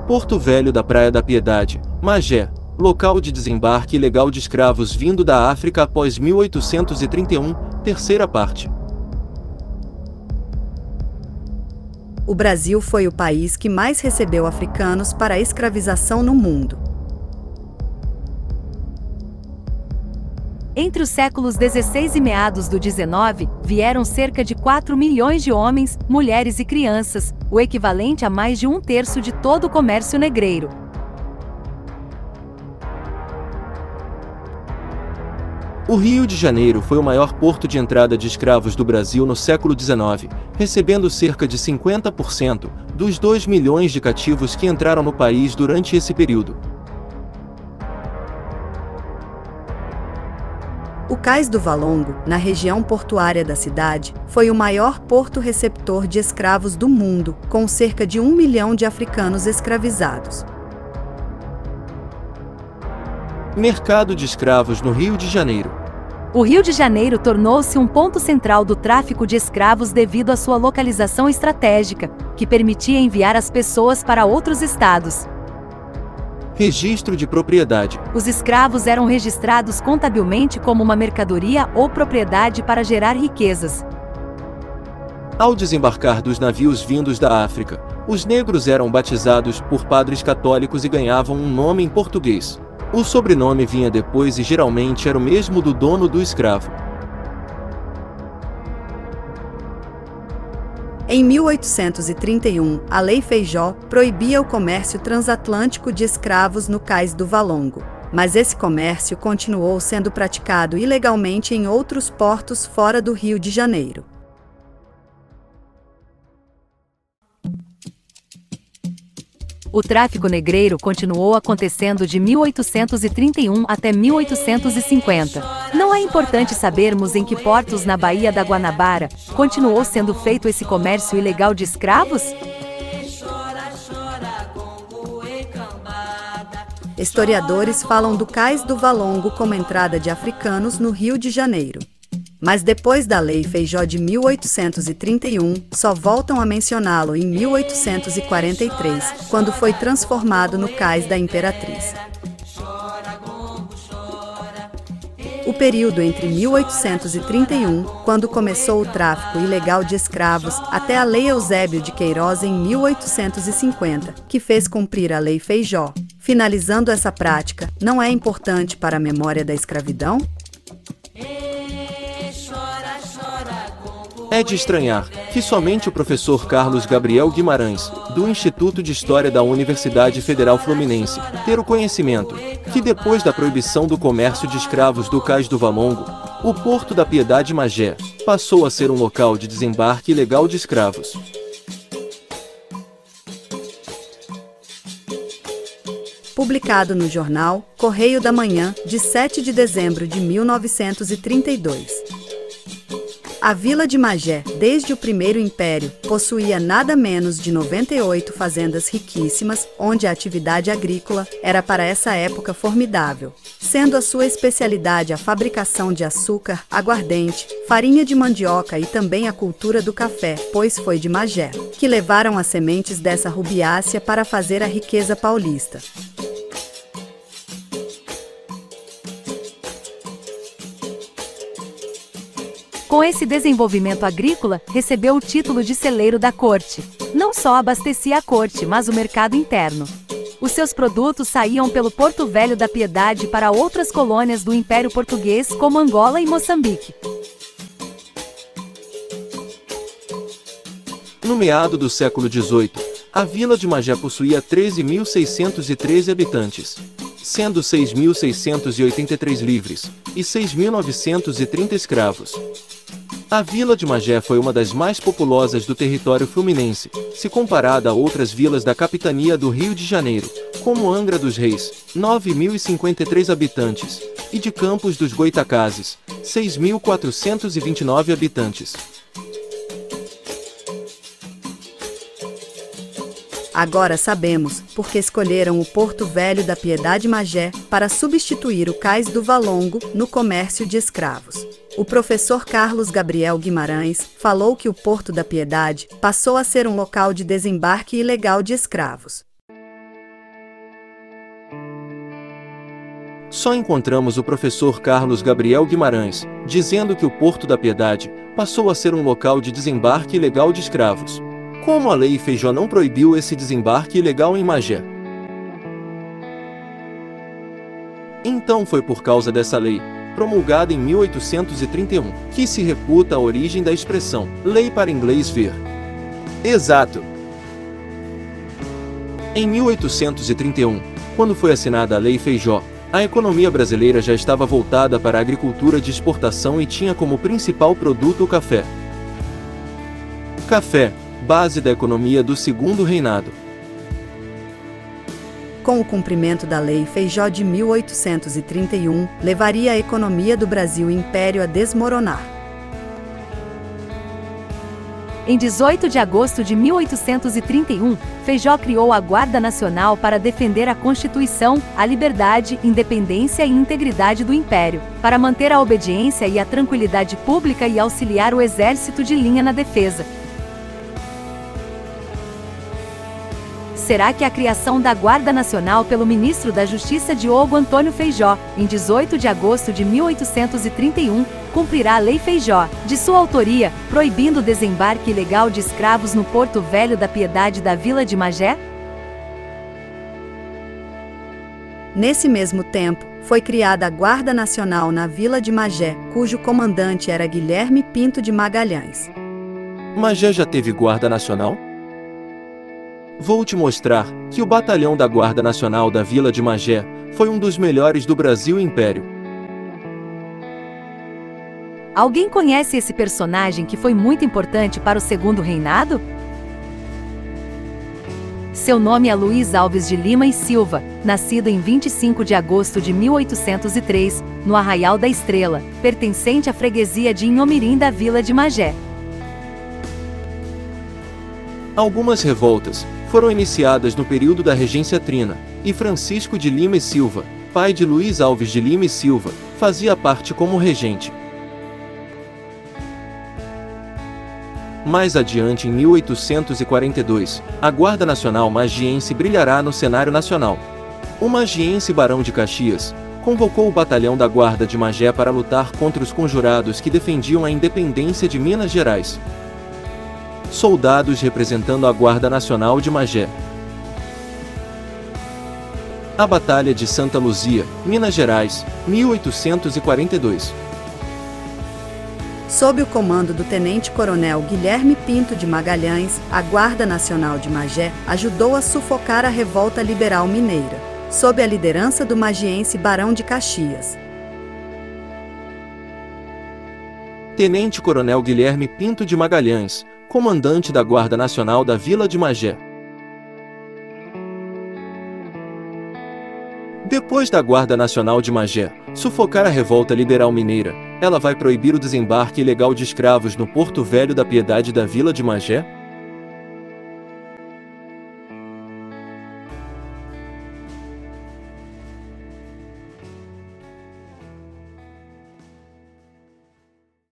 Porto Velho da Praia da Piedade, Magé, local de desembarque ilegal de escravos vindo da África após 1831, terceira parte. O Brasil foi o país que mais recebeu africanos para a escravização no mundo. Entre os séculos XVI e meados do XIX, vieram cerca de 4 milhões de homens, mulheres e crianças, o equivalente a mais de 1/3 de todo o comércio negreiro. O Rio de Janeiro foi o maior porto de entrada de escravos do Brasil no século XIX, recebendo cerca de 50% dos 2 milhões de cativos que entraram no país durante esse período. O Cais do Valongo, na região portuária da cidade, foi o maior porto receptor de escravos do mundo, com cerca de 1 milhão de africanos escravizados. Mercado de escravos no Rio de Janeiro. O Rio de Janeiro tornou-se um ponto central do tráfico de escravos devido à sua localização estratégica, que permitia enviar as pessoas para outros estados. Registro de propriedade. Os escravos eram registrados contabilmente como uma mercadoria ou propriedade para gerar riquezas. Ao desembarcar dos navios vindos da África, os negros eram batizados por padres católicos e ganhavam um nome em português. O sobrenome vinha depois e geralmente era o mesmo do dono do escravo. Em 1831, a Lei Feijó proibia o comércio transatlântico de escravos no Cais do Valongo, mas esse comércio continuou sendo praticado ilegalmente em outros portos fora do Rio de Janeiro. O tráfico negreiro continuou acontecendo de 1831 até 1850. Não é importante sabermos em que portos na Baía da Guanabara continuou sendo feito esse comércio ilegal de escravos? Historiadores falam do Cais do Valongo como entrada de africanos no Rio de Janeiro. Mas depois da Lei Feijó de 1831, só voltam a mencioná-lo em 1843, quando foi transformado no Cais da Imperatriz. O período entre 1831, quando começou o tráfico ilegal de escravos, até a Lei Eusébio de Queiroz em 1850, que fez cumprir a Lei Feijó, finalizando essa prática, não é importante para a memória da escravidão? É de estranhar que somente o professor Carlos Gabriel Guimarães, do Instituto de História da Universidade Federal Fluminense, ter o conhecimento que depois da proibição do comércio de escravos do Cais do Valongo, o Porto da Piedade Magé passou a ser um local de desembarque ilegal de escravos. Publicado no jornal Correio da Manhã, de 7 de dezembro de 1932. A Vila de Magé, desde o Primeiro Império, possuía nada menos de 98 fazendas riquíssimas, onde a atividade agrícola era para essa época formidável, sendo a sua especialidade a fabricação de açúcar, aguardente, farinha de mandioca e também a cultura do café, pois foi de Magé que levaram as sementes dessa rubiácea para fazer a riqueza paulista. Com esse desenvolvimento agrícola, recebeu o título de celeiro da corte. Não só abastecia a corte, mas o mercado interno. Os seus produtos saíam pelo Porto Velho da Piedade para outras colônias do Império Português, como Angola e Moçambique. No meado do século XVIII, a Vila de Magé possuía 13.613 habitantes, sendo 6.683 livres e 6.930 escravos. A Vila de Magé foi uma das mais populosas do território fluminense, se comparada a outras vilas da capitania do Rio de Janeiro, como Angra dos Reis, 9.053 habitantes, e de Campos dos Goitacazes, 6.429 habitantes. Agora sabemos por que escolheram o Porto Velho da Piedade Magé para substituir o Cais do Valongo no comércio de escravos. O professor Carlos Gabriel Guimarães falou que o Porto da Piedade passou a ser um local de desembarque ilegal de escravos. Só encontramos o professor Carlos Gabriel Guimarães, dizendo que o Porto da Piedade passou a ser um local de desembarque ilegal de escravos. Como a Lei Feijó não proibiu esse desembarque ilegal em Magé? Então foi por causa dessa lei, promulgada em 1831, que se reputa a origem da expressão lei para inglês ver. Exato. Em 1831, quando foi assinada a Lei Feijó, a economia brasileira já estava voltada para a agricultura de exportação e tinha como principal produto o café. Café, base da economia do Segundo Reinado. Com o cumprimento da Lei Feijó de 1831, levaria a economia do Brasil Império a desmoronar. Em 18 de agosto de 1831, Feijó criou a Guarda Nacional para defender a Constituição, a liberdade, independência e integridade do Império, para manter a obediência e a tranquilidade pública e auxiliar o exército de linha na defesa. Será que a criação da Guarda Nacional pelo ministro da Justiça Diogo Antônio Feijó, em 18 de agosto de 1831, cumprirá a Lei Feijó, de sua autoria, proibindo o desembarque ilegal de escravos no Porto Velho da Piedade da Vila de Magé? Nesse mesmo tempo, foi criada a Guarda Nacional na Vila de Magé, cujo comandante era Guilherme Pinto de Magalhães. Magé já teve Guarda Nacional? Vou te mostrar que o batalhão da Guarda Nacional da Vila de Magé foi um dos melhores do Brasil Império. Alguém conhece esse personagem que foi muito importante para o Segundo Reinado? Seu nome é Luiz Alves de Lima e Silva, nascido em 25 de agosto de 1803, no Arraial da Estrela, pertencente à freguesia de Inhomirim da Vila de Magé. Algumas revoltas foram iniciadas no período da Regência Trina, e Francisco de Lima e Silva, pai de Luiz Alves de Lima e Silva, fazia parte como regente. Mais adiante, em 1842, a Guarda Nacional Magiense brilhará no cenário nacional. O magiense Barão de Caxias convocou o batalhão da Guarda de Magé para lutar contra os conjurados que defendiam a independência de Minas Gerais. Soldados representando a Guarda Nacional de Magé. A Batalha de Santa Luzia, Minas Gerais, 1842. Sob o comando do tenente-coronel Guilherme Pinto de Magalhães, a Guarda Nacional de Magé ajudou a sufocar a revolta liberal mineira, sob a liderança do magiense Barão de Caxias. Tenente-coronel Guilherme Pinto de Magalhães, comandante da Guarda Nacional da Vila de Magé. Depois da Guarda Nacional de Magé sufocar a revolta liberal mineira, ela vai proibir o desembarque ilegal de escravos no Porto Velho da Piedade da Vila de Magé?